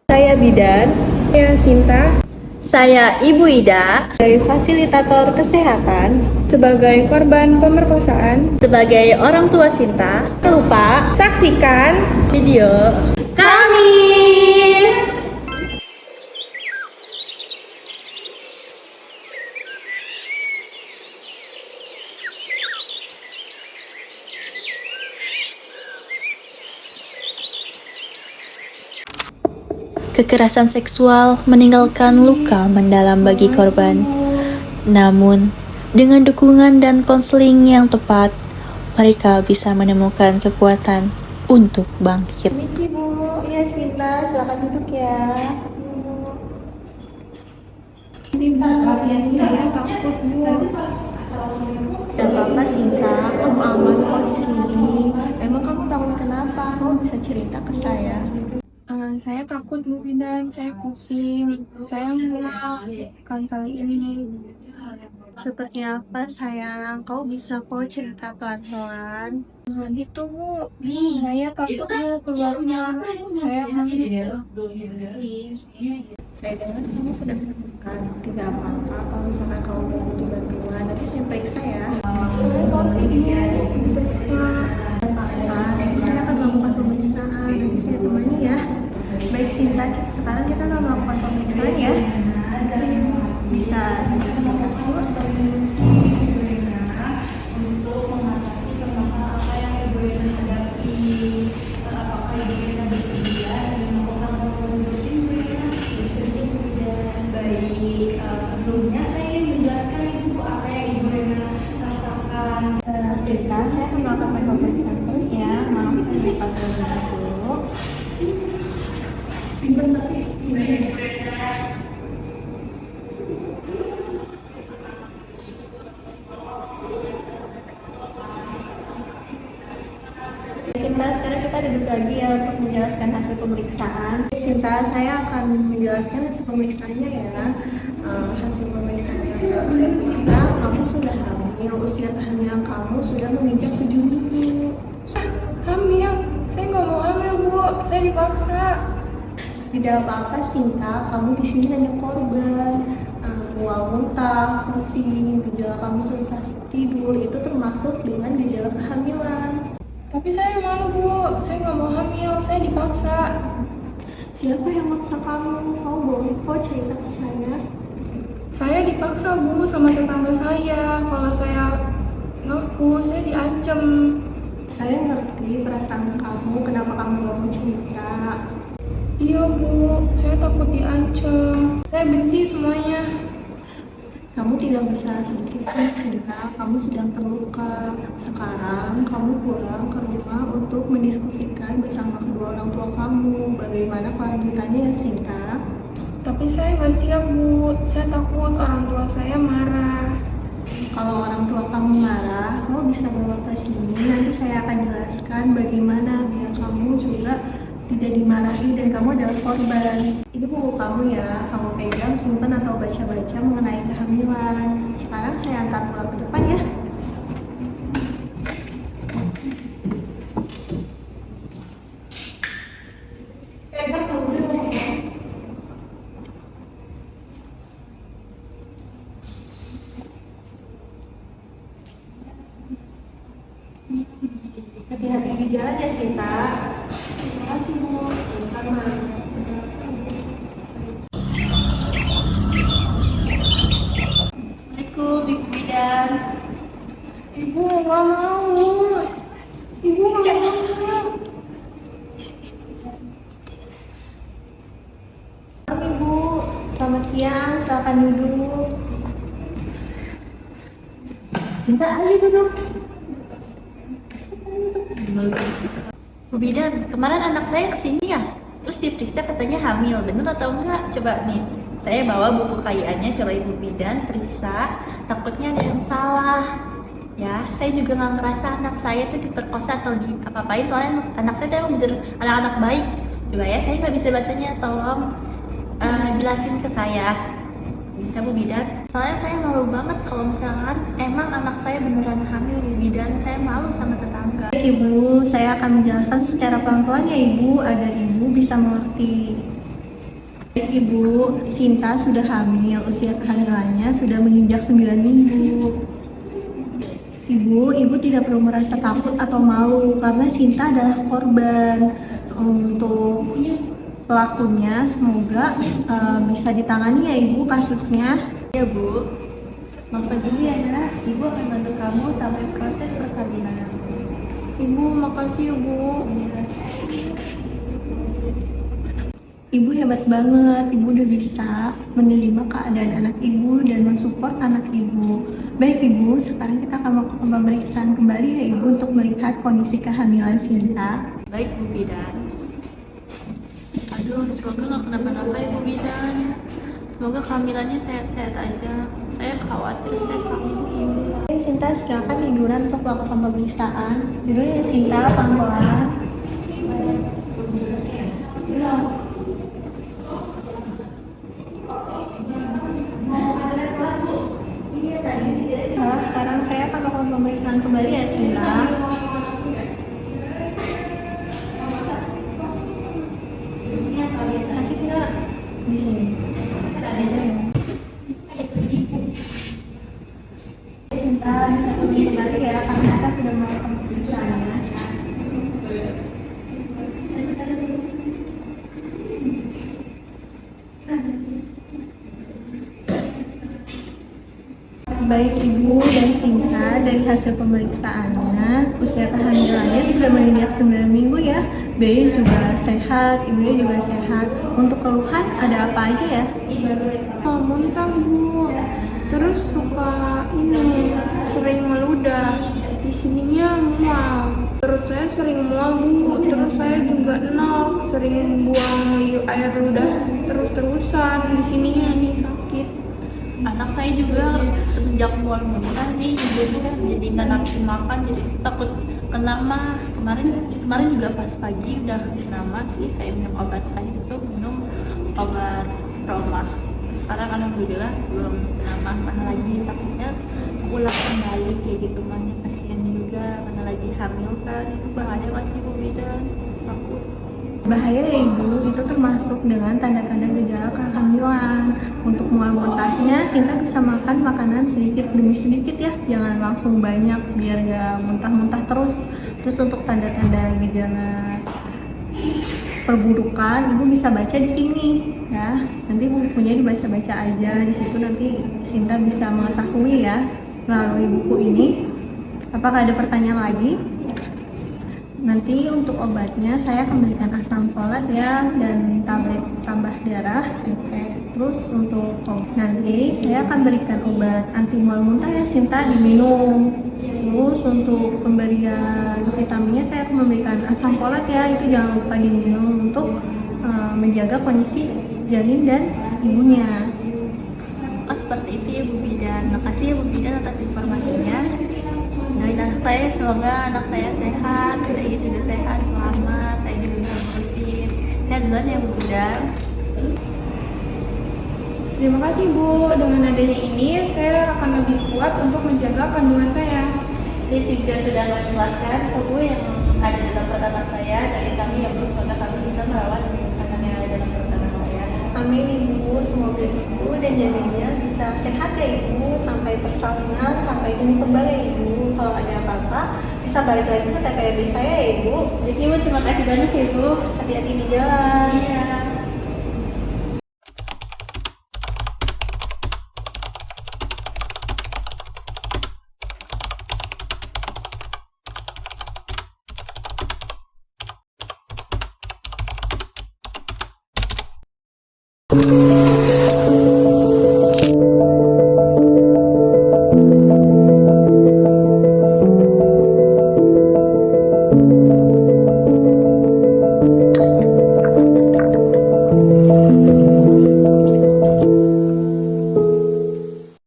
Saya Bidan, Saya Sinta, Saya Ibu Ida, sebagai fasilitator kesehatan. sebagai korban pemerkosaan. sebagai orang tua Sinta, Jangan lupa Saksikan video kami. Kekerasan seksual meninggalkan luka mendalam bagi korban. Namun, dengan dukungan dan konseling yang tepat, mereka bisa menemukan kekuatan untuk bangkit. Miki Bu. Iya Sinta, silakan duduk ya. ini Bu, saya takut Bu. Gak apa-apa Sinta, kamu aman kok di sini. Emang kamu takut kenapa? Kamu bisa cerita ke saya. Saya takut Bu Bidan, saya pusing, saya mual kali ini. Seperti apa sayang? Kau bisa kok cerita pelan-pelan. Gitu Bu, saya takut Bu keluarnya, saya hamil. Saya dengar kamu sedang tertekan. Tidak apa-apa kalau misalkan kamu butuh bantuan. Nanti saya periksa ya. Saya takut Bu, bisa. Nanti saya akan melakukan pemeriksaan. Nanti saya temani ya. Baik Sinta, sekarang kita akan melakukan pemeriksaan ya. Bisa kita kasur. Untuk mengatasi permasalahan apa yang Ibu Rina hadapi. Apakah Ibu Rina bersedia dan melakukan konsultasi Ibu Rina? Bersedia tidak? Baik, sebelumnya saya ingin menjelaskan Ibu apa yang Ibu Rina rasakan. Sinta, saya akan melakukan pemeriksaan terus ya. Maaf, kita dipanggil dulu. Sinta, sekarang kita duduk lagi ya untuk menjelaskan hasil pemeriksaan. Sinta, saya akan menjelaskan hasil pemeriksaannya ya. Hasil pemeriksaan yang telah saya periksa, kamu sudah hamil. Usia kehamilan kamu sudah menginjak 7 minggu. Hamil? Saya nggak mau hamil Bu, saya dipaksa. Tidak apa-apa Sinta, kamu di sini hanya korban. Mual muntah, pusing, gejala kamu susah tidur itu termasuk dengan gejala kehamilan. Tapi saya malu Bu, saya nggak mau hamil, saya dipaksa. Siapa yang maksa kamu? Kamu boleh kok cerita ke saya. Saya dipaksa Bu sama tetangga saya, kalau saya ngaku saya diancam. Saya ngerti perasaan kamu, kenapa kamu gak mau cerita. Iya Bu, saya takut diancam. Saya benci semuanya. Kamu tidak bersalah sedikit pun Sinta, kamu sedang terluka. Sekarang kamu pulang ke rumah untuk mendiskusikan bersama kedua orang tua kamu bagaimana kelanjutannya ya Sinta. Tapi saya nggak siap Bu, saya takut orang tua saya marah. Kalau orang tua kamu marah, kamu bisa bawa ke sini. Nanti saya akan jelaskan bagaimana biar kamu juga tidak dimarahi dan kamu adalah korban. Ini buku kamu ya, kamu pegang, simpan atau baca-baca mengenai kehamilan. Sekarang saya antar pulang ke depan ya. Hati-hati di jalan ya Sinta. Terima kasih Bu. Sama. Assalamualaikum Ibu Bidan. Ibu nggak mau. Ibu nggak mau. Halo Ibu, selamat siang, silakan duduk. Sinta, ayo duduk. Bu Bidan, kemarin anak saya kesini ya, terus diperiksa katanya hamil, bener atau enggak? Coba nih, saya bawa buku KIA-nya, coba Ibu Bidan periksa, takutnya ada yang salah, ya. saya juga nggak ngerasa anak saya tuh diperkosa atau di apa-apain, soalnya anak saya tuh emang bener anak-anak baik. Coba ya, saya nggak bisa bacanya, tolong jelasin ke saya. Bisa Bu Bidan? Soalnya saya malu banget kalau misalkan emang anak saya beneran hamil Bu Bidan, saya malu sama tetangga. Baik Ibu, saya akan menjelaskan secara pelan-pelan ya Ibu, agar Ibu bisa mengerti. Baik Ibu, Sinta sudah hamil, usia kehamilannya sudah menginjak 9 minggu. Ibu tidak perlu merasa takut atau malu karena Sinta adalah korban. Untuk pelakunya semoga bisa ditangani ya Ibu kasusnya. Ya Bu, maafkan dulu ya nak, Ibu akan bantu kamu sampai proses persalinan. Ibu, makasih ya Bu. Ibu hebat banget, Ibu udah bisa menerima keadaan anak Ibu dan mensupport anak Ibu. Baik Ibu, sekarang kita akan melakukan pemeriksaan kembali ya Ibu untuk melihat kondisi kehamilan Sinta. Baik Bu Bidan. Aduh, semoga nggak kenapa-napa ya Bu Bidan. Semoga kehamilannya sehat-sehat aja. Saya khawatir, saya takut. Sinta, silakan tiduran untuk melakukan pemeriksaan. Tidur ya Sinta, pelan-pelan. Nah, sekarang saya akan melakukan pemeriksaan kembali ya Sinta. Sakit nggak? Di sini. Sinta, bisa kembali ya karena kita sudah melakukan pemeriksaannya. Baik Ibu dan Sinta, dari hasil pemeriksaannya usia kehamilannya sudah menginjak 9 minggu ya. Bayi juga sehat, ibunya juga sehat. Untuk keluhan ada apa aja ya? Muntah Bu, terus suka sering meludah, di sininya mual. Perut saya sering mual Bu, terus saya juga enak, sering buang air ludah terus-terusan, di sininya nih sakit. Anak saya juga semenjak mual-mual nih jadi nggak nafsu makan, jadi takut kena mah. Kemarin juga pas pagi udah kena mah sih, saya minum obat itu, minum obat Roma. Sekarang alhamdulillah belum kena mah, mana lagi takutnya ulang kembali kayak gitu, mana kasihan juga, mana lagi hamil kan, itu bahaya masih Bu Bidan, takut. Bahaya ya Ibu, itu termasuk dengan tanda-tanda gejala kehamilan. Untuk mual muntahnya, Sinta bisa makan makanan sedikit demi sedikit ya, jangan langsung banyak biar gak muntah-muntah terus. Terus untuk tanda-tanda gejala perburukan, Ibu bisa baca di sini ya. Nanti bukunya dibaca-baca aja, di situ nanti Sinta bisa mengetahui ya melalui buku ini. Apakah ada pertanyaan lagi? Nanti untuk obatnya saya akan berikan asam folat ya, dan tablet tambah darah. Terus untuk nanti saya akan berikan obat anti mual muntah ya Sinta, diminum. Terus untuk pemberian vitaminnya saya akan memberikan asam folat ya, itu jangan lupa diminum untuk menjaga kondisi janin dan ibunya. Oh seperti itu ya Bu Bidan. Makasih ya Bu Bidan atas informasinya. Doain anak saya, semoga anak saya sehat, bayi juga sehat, selamat, saya juga bisa ngurusin. Sehat duluan ya Bu Bidan. Terima kasih Bu, dengan adanya ini saya akan lebih kuat untuk menjaga kandungan saya. Saya juga sudah menjelaskan ke Bu yang ada dalam perut anak saya, dari kami ya Bu, semoga kami bisa merawat anak yang ada dalam perut anak saya. Amin Ibu, semoga Ibu dan janinnya bisa sehat ya Ibu, sampai persalinan, sampai ini kembali ya Ibu. Kalau ada apa-apa bisa balik lagi ke TPRD saya ya Ibu. Jadi Bu, terima kasih banyak ya Bu. Hati-hati di jalan. Iya.